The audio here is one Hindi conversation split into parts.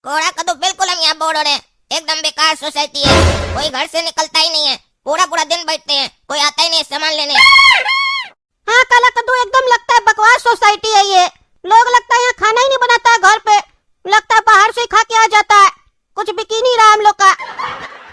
कोड़ा का तो बिल्कुल हम यहाँ बोर्ड हो रहे हैं। एकदम बेकार सोसाइटी है, कोई घर से निकलता ही नहीं है, पूरा पूरा दिन बैठते हैं, कोई आता ही नहीं सामान लेने। हाँ काला कद्दू, एकदम लगता है बकवास सोसाइटी है ये। लोग लगता है यहाँ खाना ही नहीं बनाता है घर पे, लगता है बाहर से ही खा के आ जाता है। कुछ बिक ही नहीं रहा हम लोग का।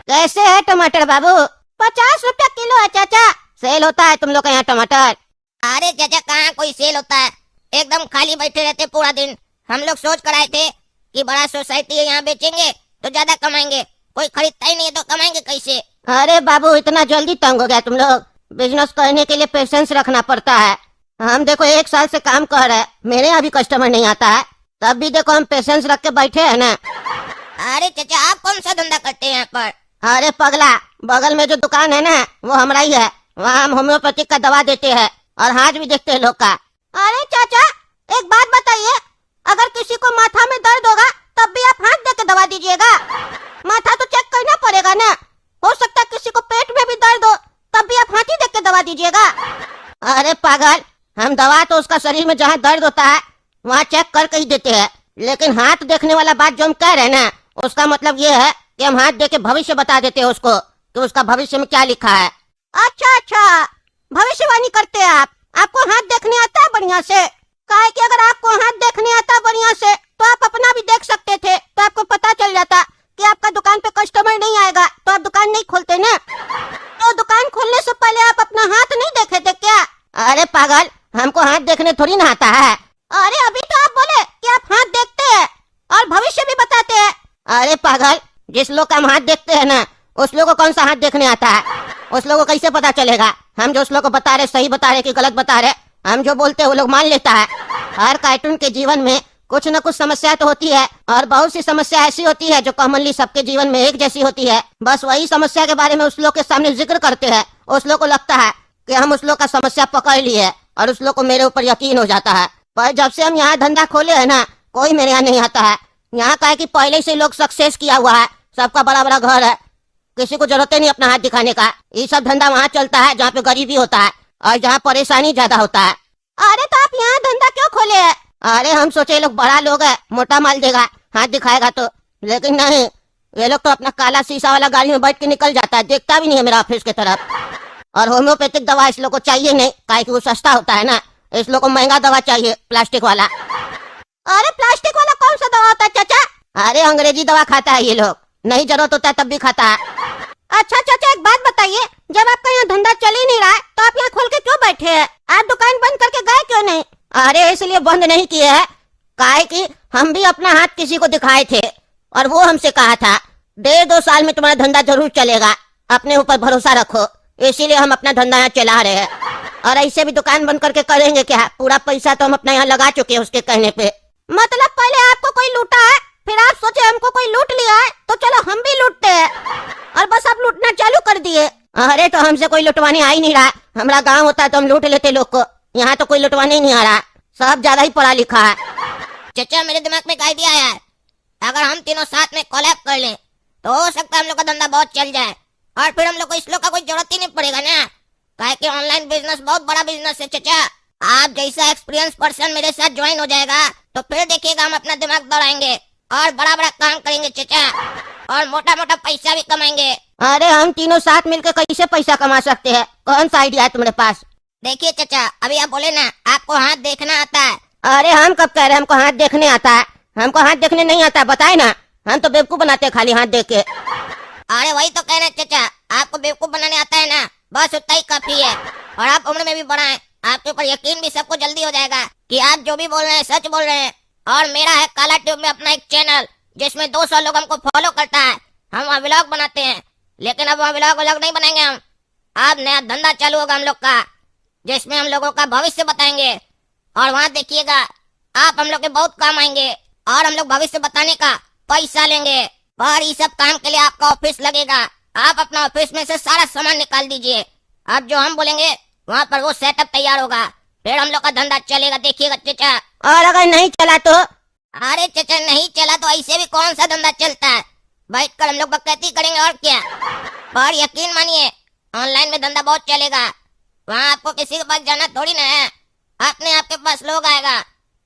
कैसे है टमाटर बाबू? 50 रुपया किलो है चाचा। सेल होता है तुम लोग का यहाँ टमाटर? अरे चाचा कहाँ कोई सेल होता है, एकदम खाली बैठे रहते पूरा दिन। हम लोग सोच कर आए थे कि बड़ा सोसाइटी है, यहाँ बेचेंगे तो ज्यादा कमाएंगे, कोई खरीदता ही नहीं है तो कमाएंगे कैसे। अरे बाबू इतना जल्दी तंग हो गया तुम लोग? बिजनेस करने के लिए पेशेंस रखना पड़ता है। हम देखो 1 साल से काम कर रहे हैं, मेरे यहाँ भी कस्टमर नहीं आता है, तब भी देखो हम पेशेंस रख के बैठे हैं ना। अरे चाचा आप कौन सा धंधा करते हैं यहाँ पर? अरे पगला, बगल में जो दुकान है ना वो हमारा ही है, वहाँ हम होम्योपैथिक का दवा देते हैं और हाथ भी देखते हैं लोग का। अरे चाचा एक बात बताइए, अगर किसी को माथा में दर्द होगा तब भी आप हाथ दे के दवा दीजिएगा? माथा तो चेक करना पड़ेगा ना, हो सकता है किसी को पेट में भी दर्द हो तब भी आप हाथ ही दे के दवा दीजिएगा? अरे पागल, हम दवा तो उसका शरीर में जहाँ दर्द होता है वहाँ चेक करके ही देते हैं, लेकिन हाथ देखने वाला बात जो हम कह रहे हैं ना, उसका मतलब ये है कि हम हाथ दे के भविष्य बता देते हैं उसको कि उसका भविष्य में क्या लिखा है। अच्छा, भविष्यवाणी करते हैं आप। आपको हाथ देखने आता है बढ़िया से? काहे कि अगर आपको हाथ देखने आता बढ़िया से तो आप अपना भी देख सकते थे, तो आपको पता चल जाता कि आपका दुकान पे कस्टमर नहीं आएगा तो आप दुकान नहीं खोलते ना। तो दुकान खोलने से पहले आप अपना हाथ नहीं देखे थे क्या? अरे पागल, हमको हाथ देखने थोड़ी ना आता है। अरे अभी तो आप बोले कि आप हाथ देखते हैं और भविष्य भी बताते हैं। अरे पागल, जिस लोग का हम हाथ देखते हैं ना उस लोग को कौन सा हाथ देखने आता है? उस लोग को कैसे पता चलेगा? हम जो उस लोग को बता रहे सही बता रहे कि गलत बता रहे, हम जो बोलते हैं वो लोग मान लेता है। हर कार्टून के जीवन में कुछ न कुछ समस्या तो होती है, और बहुत सी समस्या ऐसी होती है जो कॉमनली सबके जीवन में एक जैसी होती है। बस वही समस्या के बारे में उस लोग के सामने जिक्र करते हैं, उस लोग को लगता है कि हम उस लोग का समस्या पकड़ लिए और उस लोग को मेरे ऊपर यकीन हो जाता है। पर जब से हम यहाँ धंधा खोले है ना, कोई मेरे यहाँ नहीं आता है। यहाँ का है कि पहले से लोग सक्सेस किया हुआ है, सबका बड़ा बड़ा घर है, किसी को जरूरत ही नहीं अपना हाथ दिखाने का। ये सब धंधा वहाँ चलता है जहाँ पे गरीबी होता है और जहाँ परेशानी ज्यादा होता है। अरे तो आप यहाँ धंधा क्यों खोले है? अरे हम सोचे लोग बड़ा लोग है, मोटा माल देगा, हाथ दिखाएगा तो, लेकिन नहीं, ये लोग तो अपना काला शीशा वाला गाड़ी में बैठ के निकल जाता है, देखता भी नहीं है मेरा ऑफिस की तरफ। और होम्योपैथिक दवा इस लोग को चाहिए नहीं, काहे कि वो सस्ता होता है ना, इस लोग को महंगा दवा चाहिए, प्लास्टिक वाला। अरे प्लास्टिक वाला कौन सा दवा होता है चाचा? अरे अंग्रेजी दवा खाता है ये लोग, नहीं जरूरत होता है तब भी खाता है। अच्छा चाचा एक बात बताइए, जब आपका यहाँ धंधा चल ही नहीं रहा है तो आप यहाँ खोल के क्यों बैठे हैं? आप दुकान बंद करके गए क्यों नहीं? अरे इसलिए बंद नहीं किए है, काहे कि हम भी अपना हाथ किसी को दिखाए थे और वो हमसे कहा था 1.5-2 साल में तुम्हारा धंधा जरूर चलेगा, अपने ऊपर भरोसा रखो। इसीलिए हम अपना धंधा यहाँ चला रहे हैं, और ऐसे भी दुकान बंद करके करेंगे क्या? पूरा पैसा तो हम अपना यहाँ लगा चुके हैं उसके कहने पे। मतलब पहले आपको कोई लूटा है, फिर आप सोचे हमको कोई लूट लिया है तो चलो हम भी लूटते हैं, और बस आप लूटना चालू कर दिए। अरे तो हमसे कोई लुटवाने आ ही नहीं रहा, हमारा गांव होता तो हम लूट लेते लोग को, यहाँ तो कोई लुटवाने ही नहीं आ रहा, सब ज्यादा ही पढ़ा लिखा है। चाचा मेरे दिमाग में एक आइडिया आया है, अगर हम तीनों साथ में कोलैब कर लें तो हो सकता है हम लोग का धंधा बहुत चल जाए, और फिर हम लोग को इस लोग का कोई जरूरत ही नहीं पड़ेगा ना, काहे कि ऑनलाइन बिजनेस बहुत बड़ा बिजनेस है। चाचा आप जैसा एक्सपीरियंस पर्सन मेरे साथ ज्वाइन हो जाएगा तो फिर देखिएगा हम अपना दिमाग दौड़ाएंगे और बड़ा बड़ा काम करेंगे चाचा, और मोटा मोटा पैसा भी कमाएंगे। अरे हम तीनों साथ मिलकर कैसे पैसा कमा सकते हैं? कौन सा आइडिया है तुम्हारे पास? देखिए चाचा, अभी आप बोले ना आपको हाथ देखना आता है। अरे हम कब कह रहे हैं हमको हाथ देखने आता है? हमको हाथ देखने नहीं आता, बताए ना, हम तो बेवकूफ बनाते हैं खाली हाथ देख के। अरे वही तो कह रहे हैं चाचा, आपको बेवकूफ बनाने आता है ना, बस उतना ही काफी है, और आप उम्र में भी बड़ा है, आपके ऊपर यकीन भी सबको जल्दी हो जाएगा कि आप जो भी बोल रहे हैं सच बोल रहे हैं। और मेरा है काला ट्यूब में अपना एक चैनल जिसमें 200 लोग हमको फॉलो करता है, हम वहाँ व्लॉग बनाते हैं, लेकिन अब वहाँ व्लॉग नहीं बनाएंगे हम, अब नया धंधा चालू होगा हम लोग का जिसमें हम लोगों का भविष्य बताएंगे, और वहाँ देखिएगा आप हम लोग के बहुत काम आएंगे, और हम लोग भविष्य बताने का पैसा लेंगे। पर इस सब काम के लिए आपका ऑफिस लगेगा, आप अपना ऑफिस में से सारा सामान निकाल दीजिए, अब जो हम बोलेंगे वहाँ पर वो सेटअप तैयार होगा, फिर हम लोग का धंधा चलेगा, देखिएगा चाचा। और अगर नहीं चला तो? अरे चाचा नहीं चला तो ऐसे भी कौन सा धंधा चलता है, बैठ कर हम लोग बकैती करेंगे और क्या। पर यकीन मानिए ऑनलाइन में धंधा बहुत चलेगा, वहाँ आपको किसी के पास जाना थोड़ी ना है, अपने आपके पास लोग आएगा,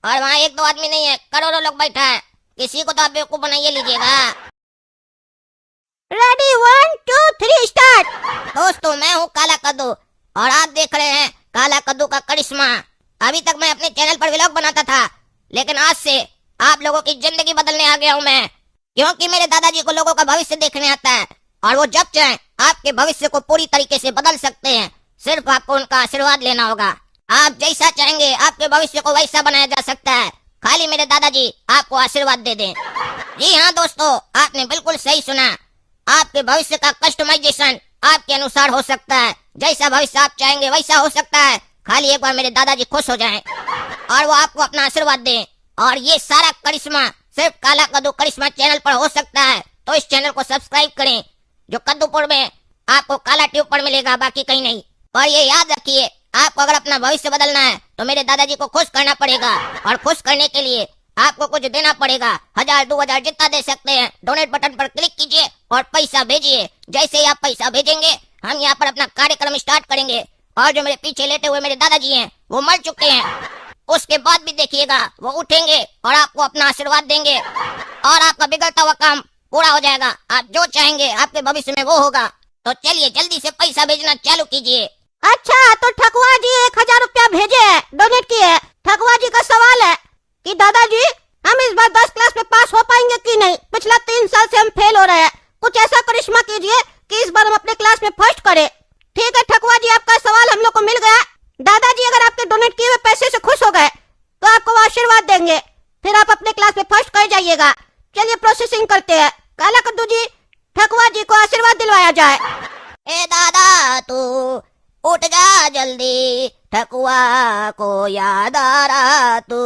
और वहाँ 1-2 आदमी नहीं है, करोड़ों लोग बैठा है, किसी को तो आप बेवकूफ बनाइए लीजिएगा। Ready 1 2 3 start. दोस्तों मैं हूँ काला कद्दू और आप देख रहे हैं काला कद्दू का करिश्मा। अभी तक मैं अपने चैनल पर व्लॉग बनाता था, लेकिन आज से आप लोगों की जिंदगी बदलने आ गया हूँ मैं, क्योंकि मेरे दादाजी को लोगों का भविष्य देखने आता है और वो जब चाहे आपके भविष्य को पूरी तरीके से बदल सकते हैं। सिर्फ आपको उनका आशीर्वाद लेना होगा। आप जैसा चाहेंगे आपके भविष्य को वैसा बनाया जा सकता है, खाली मेरे दादाजी आपको आशीर्वाद दे दें। जी हाँ दोस्तों, आपने बिल्कुल सही सुना। आपके भविष्य का कस्टमाइजेशन आपके अनुसार हो सकता है। जैसा भविष्य आप चाहेंगे वैसा हो सकता है, खाली एक बार मेरे दादाजी खुश हो जाएं और वो आपको अपना आशीर्वाद दें। और ये सारा करिश्मा सिर्फ काला कद्दू करिश्मा चैनल पर हो सकता है, तो इस चैनल को सब्सक्राइब करें जो कद्दूपुर में आपको काला ट्यूब पर मिलेगा, बाकी कहीं नहीं। और ये याद रखिए, आपको अगर अपना भविष्य बदलना है तो मेरे दादाजी को खुश करना पड़ेगा, और खुश करने के लिए आपको कुछ देना पड़ेगा। 1000 2000 जितना दे सकते हैं, डोनेट बटन पर क्लिक कीजिए और पैसा भेजिए। जैसे ही आप पैसा भेजेंगे हम यहाँ पर अपना कार्यक्रम स्टार्ट करेंगे। और जो मेरे पीछे लेटे हुए मेरे दादाजी हैं वो मर चुके हैं, उसके बाद भी देखिएगा वो उठेंगे और आपको अपना आशीर्वाद देंगे और आपका बिगड़ता हुआ काम पूरा हो जाएगा। आप जो चाहेंगे आपके भविष्य में वो होगा। तो चलिए जल्दी से पैसा भेजना चालू कीजिए। अच्छा तो ठकुआ जी 1000 रुपया भेजे है, डोनेट किए। ठकुआ जी का सवाल है कि दादाजी हम इस बार 10 क्लास में पास हो पाएंगे कि नहीं? पिछला 3 साल से हम फेल हो रहे हैं। कुछ ऐसा करिश्मा कीजिए कि इस बार हम अपने क्लास में फर्स्ट करें। ठीक है ठकुआ जी, आपका सवाल हम लोग को मिल गया। दादाजी अगर आपके डोनेट किए हुए पैसे से खुश हो गए तो आपको वो आशीर्वाद देंगे, फिर आप अपने क्लास में फर्स्ट कर जाइएगा। चलिए प्रोसेसिंग करते हैं। काला कद्दू जी, ठकुआ जी को आशीर्वाद दिलवाया जाए। ए दादा तू उठ जा जल्दी, ठकुआ को याद आ रहा तू,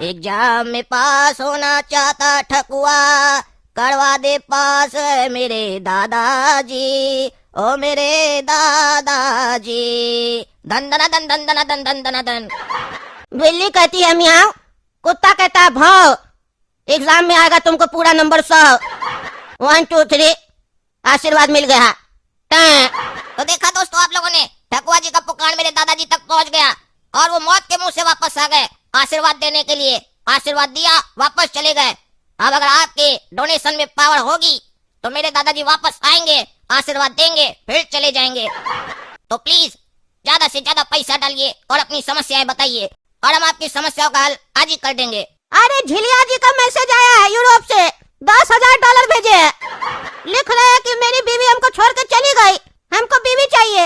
एग्जाम में पास होना चाहता ठकुआ, करवा दे पास मेरे दादाजी, ओ मेरे दादाजी। धन धन धन धन धन धन धन धन धन। बिल्ली कहती है मियाँ, कुत्ता कहता है भाव। एग्जाम में आएगा तुमको पूरा नंबर 100। 1 2 3 आशीर्वाद मिल गया। तो देखा दोस्तों आप लोगों ने, ठकुआ जी का पुकार मेरे दादाजी तक पहुंच गया और वो मौत के मुंह से वापस आ गए आशीर्वाद देने के लिए। आशीर्वाद दिया, वापस चले गए। अब अगर आपके डोनेशन में पावर होगी तो मेरे दादाजी वापस आएंगे, आशीर्वाद देंगे, फिर चले जाएंगे। तो प्लीज ज्यादा से ज्यादा पैसा डालिए और अपनी समस्याएं बताइए और हम आपकी समस्याओं का हल आज ही कर देंगे। अरे झिलिया जी का मैसेज आया है यूरोप से, $10,000 भेजे है। लिख रहे हैं कि मेरी बीवी हमको छोड़ के चली गई, हमको बीवी चाहिए,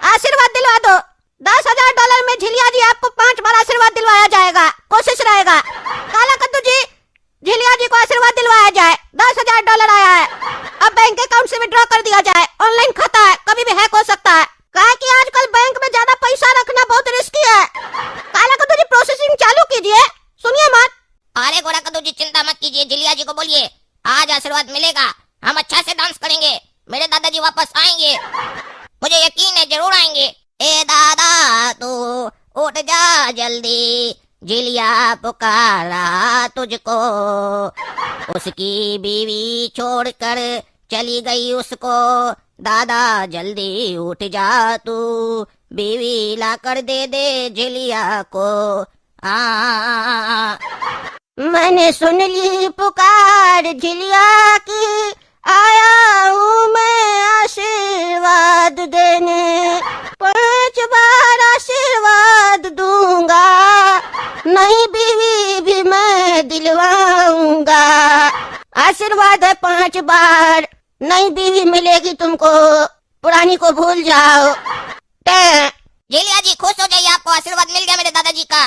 आशीर्वाद दिलवा दो। $10,000 में झिलिया जी आपको 5 बार आशीर्वाद दिलवाया जाएगा, कोशिश रहेगा। काला कद्दू जी, झिलिया जी को आशीर्वाद दिलवाया जाए। $10,000 आया है, अब बैंक अकाउंट से विड्रॉ कर दिया जाए। ऑनलाइन खाता है, कभी भी हैक हो सकता है। कहा कि आजकल बैंक में ज्यादा पैसा रखना बहुत रिस्की है। काला कद्दू जी प्रोसेसिंग चालू कीजिए, सुनिए मत। अरे गोरा कद्दू जी चिंता मत कीजिए, झिलिया जी को बोलिए आज आशीर्वाद मिलेगा, हम अच्छा से डांस करेंगे, मेरे दादाजी वापस आएंगे, मुझे यकीन है जरूर आएंगे। ए दादा तू उठ जा जल्दी, झिलिया पुकारा तुझको, उसकी बीवी छोड़कर चली गई उसको, दादा जल्दी उठ जा तू, बीवी ला कर दे दे झिलिया को। मैंने सुन ली पुकार झिलिया की, आया हूँ मैं आशीर्वाद देने। 5 बार आशीर्वाद दूंगा, नई बीवी भी मैं दिलवाऊंगा। आशीर्वाद है 5 बार, नई बीवी मिलेगी तुमको, पुरानी को भूल जाओ। झिलिया जी खुश हो जाइए, आपको आशीर्वाद मिल गया मेरे दादाजी का।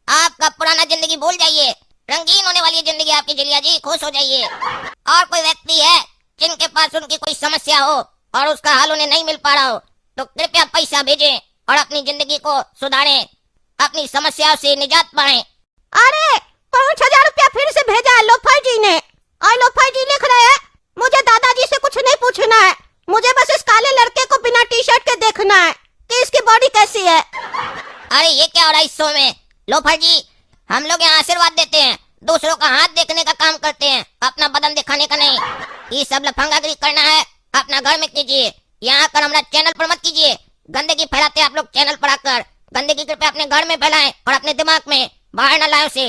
आपका पुराना जिंदगी भूल जाइए, रंगीन होने वाली जिंदगी आपकी। झिलिया जी खुश हो जाइए। और कोई व्यक्ति है जिनके पास उनकी कोई समस्या हो और उसका हल उन्हें नहीं मिल पा रहा हो तो कृपया पैसा भेजें और अपनी जिंदगी को सुधारें, अपनी समस्याओं से निजात पाएं। अरे 5000 रुपया फिर से भेजा है लोफर जी ने, और लोफर जी लिख रहे हैं मुझे दादाजी से कुछ नहीं पूछना है, मुझे बस इस काले लड़के को बिना टी शर्ट के देखना है कि इसकी बॉडी कैसी है। अरे ये क्या हो रहा है इस शो में? लोफर जी, हम लोग यहाँ आशीर्वाद देते हैं, दूसरों का हाथ देखने का काम करते हैं, अपना बदन दिखाने का नहीं। ये सब लफंगागिरी करना है अपना घर में कीजिए, यहाँ आकर हमारा चैनल पर मत कीजिए। गंदगी फैलाते हैं आप लोग चैनल पर आकर। गंदगी कृपया अपने घर में फैलाएं और अपने दिमाग में बाहर न लाएं उसे।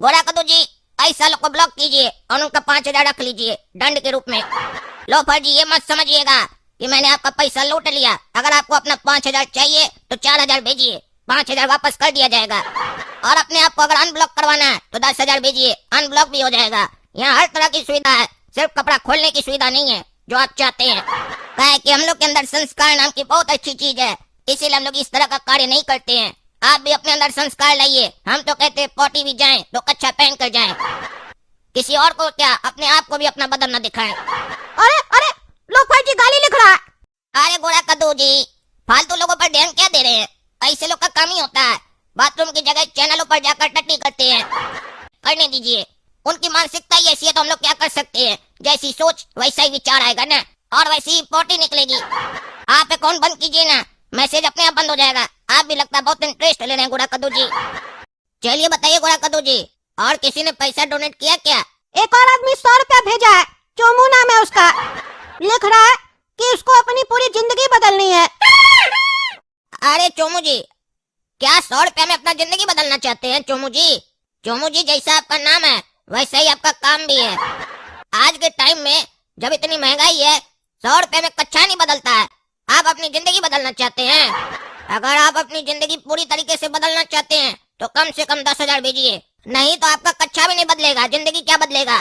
गोरा कद्दू जी, ऐसा लोग को ब्लॉक कीजिए और उनका 5,000 रख लीजिए दंड के रूप में। लोफर जी, ये मत समझिएगा कि मैंने आपका पैसा लूट लिया। अगर आपको अपना 5,000 चाहिए तो 4,000 भेजिए, 5,000 वापस कर दिया जाएगा। और अपने आप को अगर अनब्लॉक करवाना है तो 10,000 भेजिए, अनब्लॉक भी हो जाएगा। यहाँ हर तरह की सुविधा है, सिर्फ कपड़ा खोलने की सुविधा नहीं है जो आप चाहते हैं। क्या है कि हम लोग के अंदर संस्कार नाम की बहुत अच्छी चीज है, इसीलिए हम लोग इस तरह का कार्य नहीं करते हैं। आप भी अपने अंदर संस्कार लाइए। हम तो कहते हैं पोटी भी जाएं तो कच्छा पहन कर जाएं। किसी और को क्या, अपने आप को भी अपना बदन न दिखाएं। अरे अरे, लोफर जी गाली लिख रहा है। अरे गोरा कद्दू जी, फालतू लोगों पर ध्यान क्या दे रहे हैं? ऐसे लोग का काम ही होता है, बाथरूम की जगह चैनलों पर जाकर टट्टी करते हैं। करने दीजिए, उनकी मानसिकता ही ऐसी है तो हम लोग क्या कर सकते हैं। जैसी सोच वैसा ही विचार आएगा ना, और वैसी ही पोटी निकलेगी। आप अकाउंट बंद कीजिए ना, मैसेज अपने आप बंद हो जाएगा। आप भी लगता है बहुत इंटरेस्ट ले रहे हैं गोरा कद्दू जी। चलिए बताइए गोरा कद्दू जी, और किसी ने पैसा डोनेट किया क्या? एक और आदमी 100 रुपया भेजा है, चोमू नाम है उसका। लिख रहा है कि उसको अपनी पूरी जिंदगी बदलनी है। अरे चोमू जी, क्या 100 रुपया में अपना जिंदगी बदलना चाहते हैं? चोमू जी, चोमू जी जैसा आपका नाम है वैसा ही आपका काम भी है। आज के टाइम में जब इतनी महंगाई है, 100 रुपए में कच्छा नहीं बदलता है। आप अपनी जिंदगी बदलना चाहते हैं? अगर आप अपनी जिंदगी पूरी तरीके से बदलना चाहते हैं तो कम से कम 10,000 भेजिए, नहीं तो आपका कच्छा भी नहीं बदलेगा, जिंदगी क्या बदलेगा।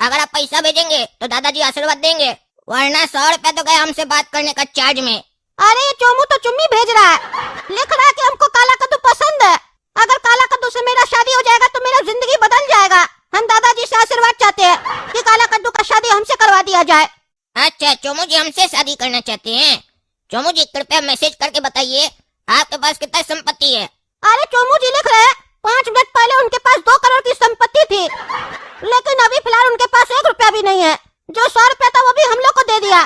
अगर आप पैसा भेजेंगे तो दादाजी आशीर्वाद देंगे, वरना 100 रुपए तो गए हमसे बात करने का चार्ज में। अरे ये चोमू तो चुम्मी भेज रहा है, लिख रहा है कि हमको काला कद्दू पसंद है। अगर काला कद्दू से मेरा शादी हो जाएगा तो मेरा जिंदगी बदल जाएगा। हम दादाजी से आशीर्वाद चाहते हैं कि काला कद्दू का शादी हमसे करवा दिया जाए। अच्छा चोमू जी हमसे शादी करना चाहते हैं? चोमू जी कृपया मैसेज करके बताइए आपके पास कितना संपत्ति है। अरे चोमू जी लिख रहे हैं 5 मिनट पहले उनके पास 2 करोड़ की संपत्ति थी, लेकिन अभी फिलहाल उनके पास 1 रुपया भी नहीं है। जो 100 रुपया था वो भी हम लोग को दे दिया।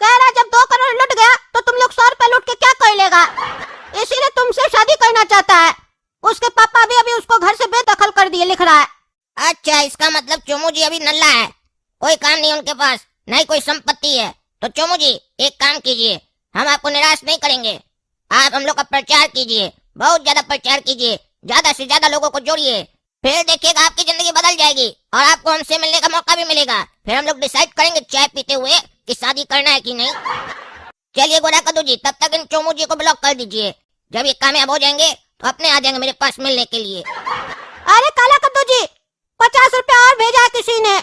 कह रहा जब 2 करोड़ लुट गया तो तुम लोग 100 रुपया लुट के क्या कर लेगा, इसीलिए तुमसे शादी करना चाहता है। उसके पापा भी अभी उसको घर से बेदखल कर दिए, लिख रहा है। अच्छा इसका मतलब चोमू जी अभी नल्ला है, कोई काम नहीं उनके पास, नहीं कोई संपत्ति है। तो चोमू जी एक काम कीजिए, हम आपको निराश नहीं करेंगे। आप हम लोग का प्रचार कीजिए, बहुत ज्यादा प्रचार कीजिए, ज्यादा से ज्यादा लोगों को जोड़िए, फिर देखिएगा आपकी जिंदगी बदल जाएगी और आपको हमसे मिलने का मौका भी मिलेगा। फिर हम लोग डिसाइड करेंगे चाय पीते हुए कि शादी करना है कि नहीं। चलिए गोरा कद्दू जी, तब तक इन चोमू जी को ब्लॉक कर दीजिए। जब ये कामयाब हो जाएंगे तो अपने आ जाएंगे मेरे पास मिलने के लिए। अरे काला कद्दू जी 50 रुपया और भेजा है किसी ने।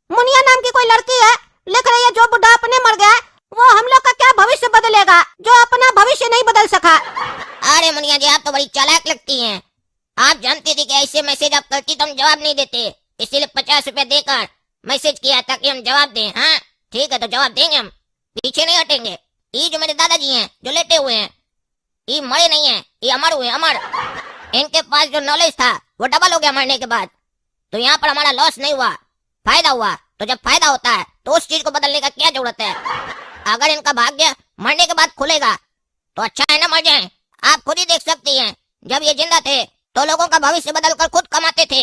मुनिया नाम की कोई लड़की है, लिख रही है जो बुढ़ा अपने मर गया वो हम लोग का क्या भविष्य बदलेगा, जो अपना भविष्य नहीं बदल सका। अरे मुनिया जी आप तो बड़ी चालाक लगती हैं। आप जानती थी कि ऐसे मैसेज आप करती तो हम जवाब नहीं देते, इसीलिए 50 रुपया देकर मैसेज किया ताकि हम जवाब दें। हाँ ठीक है, तो जवाब देंगे, हम पीछे नहीं हटेंगे। ये जो मेरे दादाजी हैं जो लेटे हुए हैं, ये मरे नहीं है, ये अमर हुए, अमर। इनके पास जो नॉलेज था वो डबल हो गया मरने के बाद। तो यहाँ पर हमारा लॉस नहीं हुआ, फायदा हुआ। तो जब फायदा होता है तो उस चीज को बदलने का क्या जरूरत है। अगर इनका भाग्य मरने के बाद खुलेगा तो अच्छा है ना, मर जाएं। आप खुद ही देख सकती हैं, जब ये जिंदा थे तो लोगों का भविष्य बदलकर खुद कमाते थे,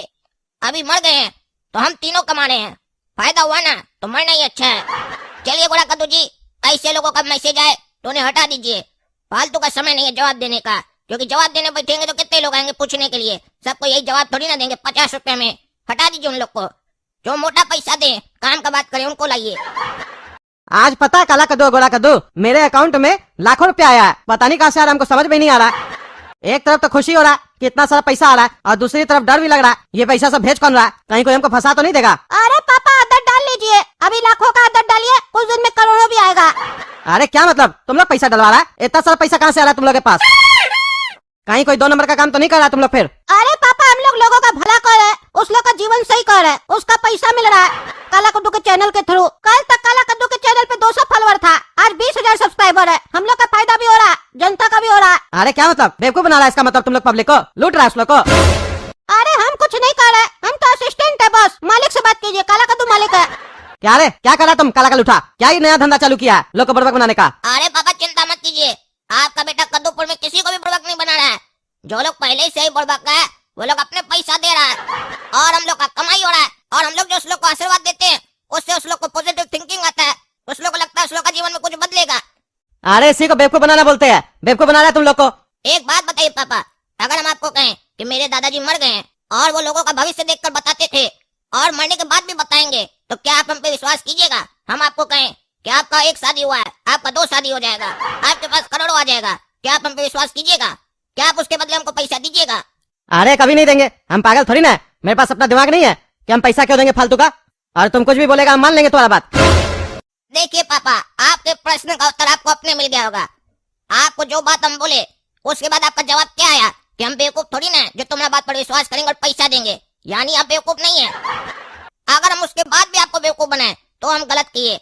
अभी मर गए हैं तो हम तीनों कमा रहे हैं। फायदा हुआ ना तो मरना ही अच्छा है। चलिए गोरा कद्दू जी, ऐसे लोगों का मैसेज आए तो उन्हें हटा दीजिए, फालतू का समय नहीं है जवाब देने का, क्योंकि जवाब देने बैठेंगे तो कितने लोग आएंगे पूछने के लिए, सबको यही जवाब थोड़ी ना देंगे 50 रुपए में। हटा दीजिए उन लोग को, जो मोटा पैसा दे काम का बात करें उनको लाइए। आज पता है काला कद्दू गोरा कद्दू, मेरे अकाउंट में लाखों रुपया आया है, पता नहीं कहाँ से आ रहा, हमको समझ में नहीं आ रहा। एक तरफ तो खुशी हो रहा कि इतना सारा पैसा आ रहा है, और दूसरी तरफ डर भी लग रहा ये पैसा सब भेज कौन रहा, कहीं कोई हमको फंसा तो नहीं देगा। अरे पापा अदर डाल लीजिए, अभी लाखों का अदर डालिए, कुछ दिन में करोड़ों भी आएगा। अरे क्या मतलब, तुम लोग पैसा डलवा रहा है, इतना सारा पैसा कहाँ से आ रहा है तुम लोग के पास? कहीं कोई 2 नंबर का काम तो नहीं कर रहा तुम लोग फिर? अरे पापा हम लोग लोगों का भला कर रहे हैं, उस लोग का जीवन सही कर रहे हैं, उसका पैसा मिल रहा है काला कद्दू के चैनल के थ्रू। कल तक काला कद्दू के चैनल पे 200 फॉलोअर था, आज 20,000 सब्सक्राइबर है। हम लोग का फायदा भी हो रहा है, जनता का भी हो रहा है। अरे क्या मतलब, बेवकूफ बना रहा है इसका मतलब, तुम लोग पब्लिक को लूट रहा है उस लोग को। अरे हम कुछ नहीं कर रहे, हम तो असिस्टेंट है बस, मालिक से बात कीजिए, काला कद्दू मालिक है। क्या रे, क्या कर रहा तुम काला का लूठा, क्या ये नया धंधा चालू किया है लोग को बुड़बक बनाने का? अरे पापा चिंता मत कीजिए, आपका बेटा कद्दूपुर में किसी को भी बुड़बक नहीं बना रहा है। जो लोग पहले से ही बुड़बक है वो लोग अपने पैसा दे रहा है और हम लोग का कमाई हो रहा है, और हम लोग जो उस लोग को आशीर्वाद देते हैं उससे उस लोग को पॉजिटिव थिंकिंग आता है, उस लोग को लगता है उस लोग का जीवन में कुछ बदलेगा। अरे इसी को बेवकूफ बनाना बोलते हैं, बेवकूफ बना रहा है तुम लोग को। एक बात बताइए पापा, अगर हम आपको कहें कि मेरे दादाजी मर गए हैं और वो लोगों का भविष्य देखकर बताते थे और मरने के बाद भी बताएंगे, तो क्या आप हम पे विश्वास कीजिएगा? हम आपको कहें कि आपका 1 शादी हुआ है, आपका 2 शादी हो जाएगा, आपके पास करोड़ों आ जाएगा, क्या आप हम पे विश्वास कीजिएगा? क्या आप उसके बदले हमको पैसा दीजिएगा? अरे कभी नहीं देंगे, हम पागल थोड़ी ना है। मेरे पास अपना दिमाग नहीं है कि हम पैसा क्यों देंगे फालतू का। और तुम कुछ भी बोलेगा हम मान लेंगे तुम्हारा बात। देखिए पापा, आपके प्रश्न का उत्तर आपको अपने मिल गया होगा। आपको जो बात हम बोले उसके बाद आपका जवाब क्या आया कि हम बेवकूफ थोड़ी ना है जो तुम्हारा बात पर विश्वास करेंगे और पैसा देंगे। यानी आप बेवकूफ नहीं है। अगर हम उसके बाद भी आपको बेवकूफ बनाए तो हम गलत किए,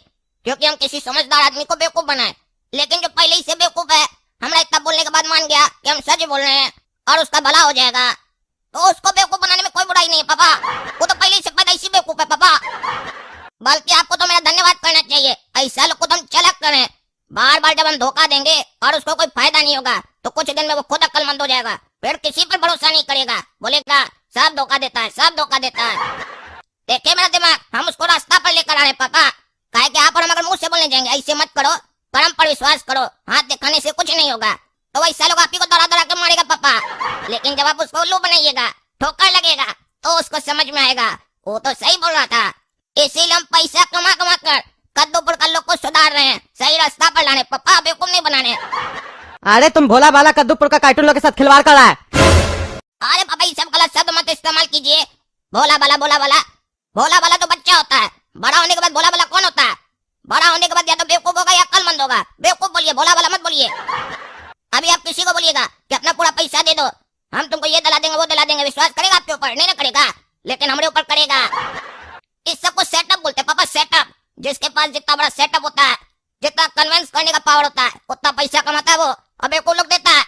क्योंकि हम किसी समझदार आदमी को बेवकूफ बनाए। लेकिन जो पहले ही से बेवकूफ है, हमारा इतना बोलने के बाद मान गया कि हम सच बोल रहे हैं और उसका भला हो जाएगा, तो उसको बेवकूफ बनाने में कोई बुराई नहीं है पापा। वो तो पहले से पैदा इसी बेवकूफ है पापा। बल्कि आपको तो मेरा धन्यवाद करना चाहिए। ऐसा लोग को तो हम चालाक करें। बार बार जब हम धोखा देंगे और उसको कोई फायदा नहीं होगा तो कुछ दिन में वो खुद अक्लमंद हो जाएगा, फिर किसी पर भरोसा नहीं करेगा, बोलेगा सब धोखा देता है, सब धोखा देता है। देखिए मेरा दिमाग, हम उसको रास्ता पर लेकर आ रहे पापा। काहे कि आप और हम अगर मुंह से बोलने जाएंगे ऐसे मत करो, कर्म पर विश्वास करो, हाथ दिखाने से कुछ नहीं होगा, तो वैसा लोग आप ही को दौड़ा दौड़ा के मारेगा पापा। लेकिन जब आप उसको उल्लू बनाइएगा, ठोकर लगेगा, तो उसको समझ में आएगा वो तो सही बोल रहा था। इसीलिए हम पैसा कमा कमा कर कद्दूपुर का लोग को सुधार रहे हैं, सही रास्ता पर लाने पापा, बेवकूफ नहीं बनाने। अरे तुम भोला भाला कद्दूपुर का कार्टून लोग के साथ खिलवाड़ कर रहा है। अरे पापा ये सब गलत शब्द मत इस्तेमाल कीजिए। भोला भाला, भोला भाला, भोला भाला तो बच्चा होता है। बड़ा होने के बाद भोला भाला कौन होता है? बड़ा होने के बाद या तो बेवकूफ होगा या अक्लमंद होगा। बेवकूफ बोलिए, भोला भाला मत बोलिए। अभी आप किसी को बोलिएगा कि अपना पूरा पैसा दे दो, हम तुमको ये दिला देंगे वो दिला देंगे, विश्वास करेगा आपके ऊपर? नहीं ना करेगा, लेकिन हमारे ऊपर करेगा। इस सब को सेटअप बोलते हैं पापा, सेटअप। जिसके पास जितना बड़ा सेटअप होता है, जितना कन्विंस करने का पावर होता है, उतना पैसा कमाता है वो, और बेवकूफ लोग देता है।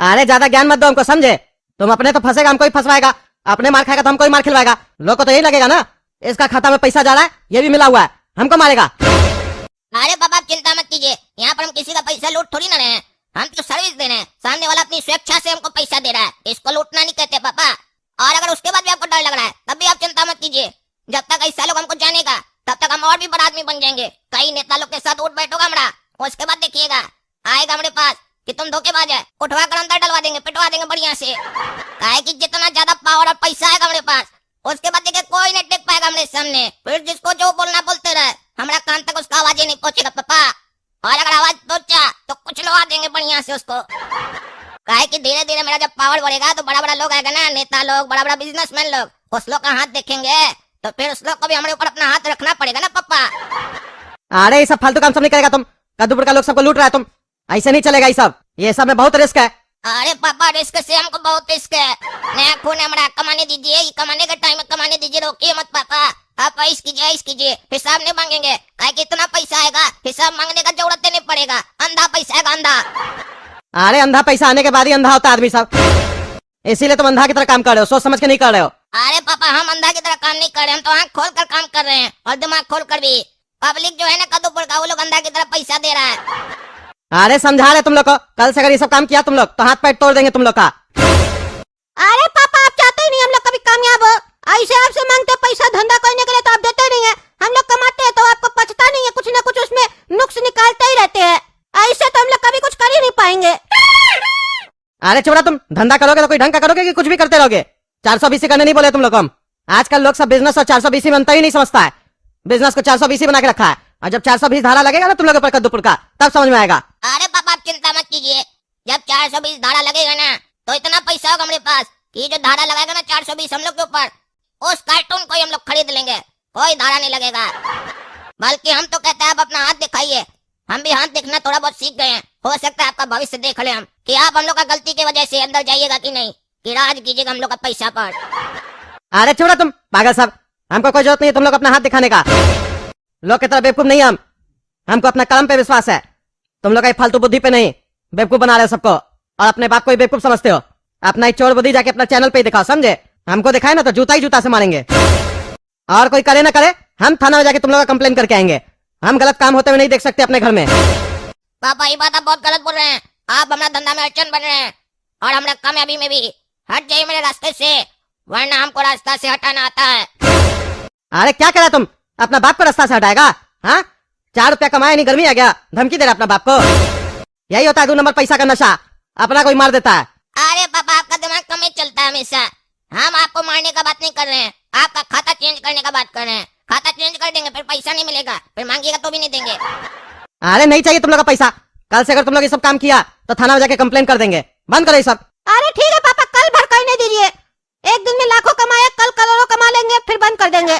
अरे ज्यादा ज्ञान मत दो हमको, समझे? तुम अपने तो फंसेगा, हमको ही फंसवाएगा, अपने मार खाएगा तो हमको ही मार खिलवाएगा। लोग को तो यही लगेगा ना इसका खाता में पैसा जा रहा है, ये भी मिला हुआ है, हमको मारेगा। अरे बाबा आप चिंता मत कीजिए, यहाँ पर हम किसी का पैसा लूट थोड़ी ना रहे हैं, हम तो सर्विस दे रहे हैं। सामने वाला अपनी स्वेच्छा से हमको पैसा दे रहा है, इसको लूटना नहीं कहते पापा। और अगर उसके बाद भी आपको डर लग रहा है तब भी आप चिंता मत कीजिए। जब तक ऐसा लोग हमको जानेगा तब तक हम और भी बड़ा आदमी बन जाएंगे। कई नेता लोग के साथ उठ बैठोगा हमारा, उसके बाद देखिएगा आएगा हमारे पास कि तुम धोखेबाज है, उठवा कर अंदर डलवा देंगे, पिटवा देंगे बढ़िया से। काहे कि जितना ज्यादा पावर और पैसा आएगा हमारे पास, उसके बाद देखिए कोई नहीं टिक पाएगा हमारे सामने। फिर जिसको जो बोलना बोलते रहे, हमारा कान तक उसका आवाज ही नहीं पहुंचेगा पापा। और अगर आवाज पहुंचा तो कुछ लगा देंगे बढ़िया से उसको। काहे कि धीरे धीरे मेरा जब पावर बढ़ेगा तो बड़ा बड़ा लोग आएगा ना, नेता लोग, बड़ा बड़ा बिजनेसमैन लोग, उस लोग का हाथ देखेंगे तो फिर उस लोग को भी हमारे ऊपर अपना हाथ रखना पड़ेगा ना पापा। अरे ये सब फालतू काम सब नहीं करेगा तुम, कद्दूपुर का लोग सबको लूट रहा है, तुम ऐसे नहीं चलेगा ये सब में बहुत रिस्क है। अरे पापा रिस्क से हमको बहुत रिस्क है। नया खून हमारा, कमाने दीजिए, ये कमाने का टाइम है, कमाने दीजिए, रोकिए मत पापा। आप ऐश कीजिए, हिसाब नहीं मांगेंगे। काहे कि इतना पैसा आएगा हिसाब मांगने का जरूरत नहीं पड़ेगा, अंधा पैसा आएगा, अंधा। अरे अंधा पैसा आने के बाद ही अंधा होता आदमी सब, इसीलिए तुम अंधा की तरह काम कर रहे हो, सोच समझ के नहीं कर रहे हो। अरे पापा हम अंधा की तरह काम नहीं कर रहे, हम तो आँख खोल कर काम कर रहे हैं और दिमाग खोल कर भी। पब्लिक जो है ना कद्दूपुर का, वो लोग अंधा की तरह पैसा दे रहा है। अरे समझा रहे तुम लोग को, कल से अगर ये सब काम किया तुम लोग तो हाथ पैर तोड़ देंगे तुम लोग का। अरे पापा आप चाहते ही नहीं हम लोग कभी कामयाब हो। ऐसे आपसे मांगते पैसा धंधा करने के लिए तो आप देते नहीं है। हम लोग कमाते हैं तो आपको पचता नहीं है, कुछ ना कुछ उसमें नुक्स निकालते ही रहते हैं। ऐसे तो हम लोग कभी कुछ कर ही नहीं पाएंगे। अरे छोड़ा, तुम धंधा करोगे तो कोई ढंग का करोगे कि कुछ भी करते रहोगे? 420 करने नहीं बोले तुम लोग को हम। आजकल लोग सब बिजनेस और 420 में अंतर ही नहीं समझता है। बिजनेस को 420 बना के रखा है, और जब 420 धारा लगेगा ना तुम लोग पर कद्दूपुर का, तब समझ में आएगा। अरे पापा आप चिंता मत कीजिए, जब 420 धारा लगेगा ना तो इतना पैसा होगा हमारे पास कि जो धारा लगाएगा ना 420 हम लोग के ऊपर, उस कार्टून को ही हम लोग खरीद लेंगे, कोई धारा नहीं लगेगा। बल्कि हम तो कहते हैं आप अपना हाथ दिखाइए, हम भी हाथ दिखना थोड़ा बहुत सीख गए हैं। हो सकता है आपका भविष्य देख ले हम कि आप हम लोग का गलती की वजह से अंदर जाइएगा कि नहीं, कि राज कीजिएगा हम लोग का पैसा पर। अरे छोड़ा तुम पागल सब, हमको कोई जरूरत नहीं है तुम लोग अपना हाथ दिखाने का। लोग की तरह बेवकूफ नहीं हम, हमको अपना कलम पे विश्वास है। तुम लोग फालतू बुद्धि पे नहीं, बेवकूफ बना रहे हो सबको, और अपने बाप को ही बेवकूफ समझते हो। अपना ही चोर बुद्धि जाके अपना चैनल पे ही दिखाओ, समझे? हमको दिखाए ना तो जूता ही जूता से मारेंगे, और कोई करे ना करे हम थाना में जाके तुम लोग का कंप्लेन करके आएंगे। हम गलत काम होते हुए नहीं देख सकते अपने घर में। पापा ये बात आप बहुत गलत बोल रहे हैं, आप हमारा धंधा में अड़चन बन रहे हैं और हमारा कामयाबी में भी। हट जाइए मेरे रास्ते से, वरना हमको रास्ता से हटाना आता है। अरे क्या करा तुम, अपना बाप को रास्ता से हटाएगा? हाँ 4 रुपया कमाया नहीं, गर्मी आ गया धमकी दे रहा अपना बाप को। यही होता है 2 नंबर पैसा का नशा, अपना कोई मार देता है। अरे पापा आपका दिमाग कम ही चलता है हमेशा। हम आपको मारने का बात नहीं कर रहे हैं, आपका खाता चेंज करने का बात कर रहे हैं। खाता चेंज कर देंगे, फिर पैसा नहीं मिलेगा, फिर मांगिएगा तो भी नहीं देंगे। अरे नहीं चाहिए तुम लोग का पैसा। कल से अगर तुम लोग ये सब काम किया तो थाना में जाके कंप्लेन कर देंगे। बंद करो ये सब। अरे ठीक है पापा, कल भर करने दीजिए। एक दिन में लाखों कमाए, कल करोड़ों कमा लेंगे, फिर बंद कर देंगे।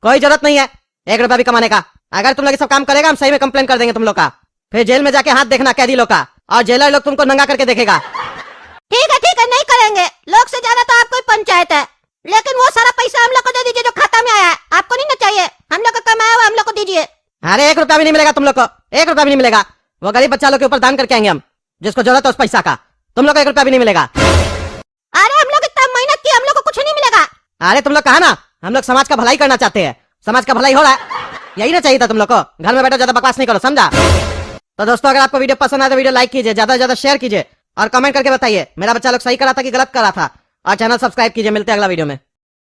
कोई जरूरत नहीं है 1 रुपया भी कमाने का। अगर तुम लोग ये सब काम करेगा हम सही में कंप्लेन कर देंगे तुम लोग का। फिर जेल में जाके हाथ देखना कैदी लोग का, और जेलर लोग तुमको नंगा करके देखेगा। ठीक है, नहीं करेंगे। लोग से ज्यादा तो आपको ही पंचायत है। लेकिन वो सारा पैसा हम लोग को दे दीजिए जो खाता में आया है। आपको नहीं ना चाहिए, हम लोग का कमाया हुआ हम लोग को दीजिए। अरे 1 रुपया भी नहीं मिलेगा तुम लोग को, 1 रुपया भी नहीं मिलेगा। वो गरीब बच्चा लोग के ऊपर दान करके आएंगे हम, जिसको जरूरत है उस पैसा का। तुम लोग को 1 रुपया भी नहीं मिलेगा। अरे हम लोग इतना मेहनत किया, हम लोग को कुछ नहीं मिलेगा। अरे तुम लोग कहा ना हम लोग समाज का भलाई करना चाहते हैं, समाज का भलाई हो रहा है। यही ना चाहिए था तुम लोग को। घर में बैठो, ज्यादा बकवास नहीं करो, समझा। तो दोस्तों अगर आपको वीडियो पसंद आए तो वीडियो लाइक कीजिए, ज्यादा से ज्यादा शेयर कीजिए और कमेंट करके बताइए मेरा बच्चा लोग सही करा था कि गलत करा था। और चैनल सब्सक्राइब कीजिए। मिलते हैं अगला वीडियो में।